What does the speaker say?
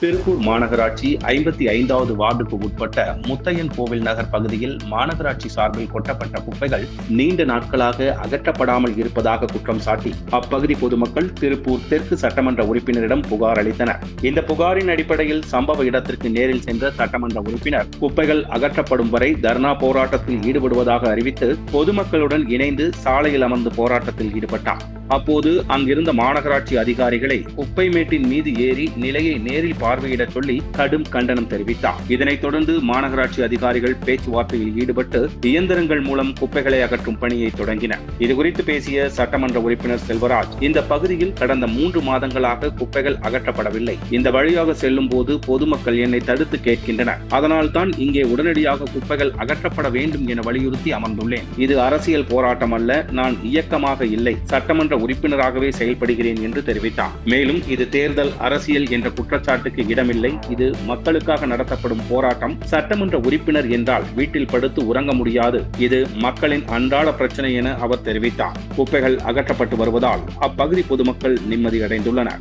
திருப்பூர் மாநகராட்சி 55வது வார்டுக்கு உட்பட்ட முத்தையன் கோவில் நகர் பகுதியில் மாநகராட்சி சார்பில் கொட்டப்பட்ட குப்பைகள் நீண்ட நாட்களாக அகற்றப்படாமல் இருப்பதாக குற்றம் சாட்டி அப்பகுதி பொதுமக்கள் திருப்பூர் தெற்கு சட்டமன்ற உறுப்பினரிடம் புகார் அளித்தனர். இந்த புகாரின் அடிப்படையில் சம்பவ இடத்திற்கு நேரில் சென்ற சட்டமன்ற உறுப்பினர் குப்பைகள் அகற்றப்படும் வரை தர்ணா போராட்டத்தில் ஈடுபடுவதாக அறிவித்து பொதுமக்களுடன் இணைந்து சாலையில் அமர்ந்து போராட்டத்தில் ஈடுபட்டார். அப்போது அங்கிருந்த மாநகராட்சி அதிகாரிகளை குப்பை மேட்டின் மீது ஏறி நிலையை நேரில் பார்வையிட சொல்லி கடும் கண்டனம் தெரிவித்தார். இதனைத் தொடர்ந்து மாநகராட்சி அதிகாரிகள் பேச்சுவார்த்தையில் ஈடுபட்டு இயந்திரங்கள் மூலம் குப்பைகளை அகற்றும் பணியை தொடங்கினர். இதுகுறித்து பேசிய சட்டமன்ற உறுப்பினர் செல்வராஜ், இந்த பகுதியில் கடந்த 3 மாதங்களாக குப்பைகள் அகற்றப்படவில்லை. இந்த வழியாக செல்லும் போது பொதுமக்கள் என்னை தடுத்து கேட்கின்றனர். அதனால் தான் இங்கே உடனடியாக குப்பைகள் அகற்றப்பட வேண்டும் என வலியுறுத்தி அமர்ந்துள்ளேன். இது அரசியல் போராட்டம் அல்ல, நான் இயக்கமாக இல்லை, சட்டமன்ற உறுப்பினராகவே செயல்படுகிறேன் என்று தெரிவித்தார். மேலும் இது தேர்தல் அரசியல் என்ற குற்றச்சாட்டுக்கு இடமில்லை. இது மக்களுக்காக நடத்தப்படும் போராட்டம். சட்டமன்ற உறுப்பினர் என்றால் வீட்டில் படுத்து உறங்க முடியாது. இது மக்களின் அன்றாட பிரச்சனை என அவர் தெரிவித்தார். குப்பைகள் அகற்றப்பட்டு வருவதால் அப்பகுதி பொதுமக்கள் நிம்மதியடைந்துள்ளனர்.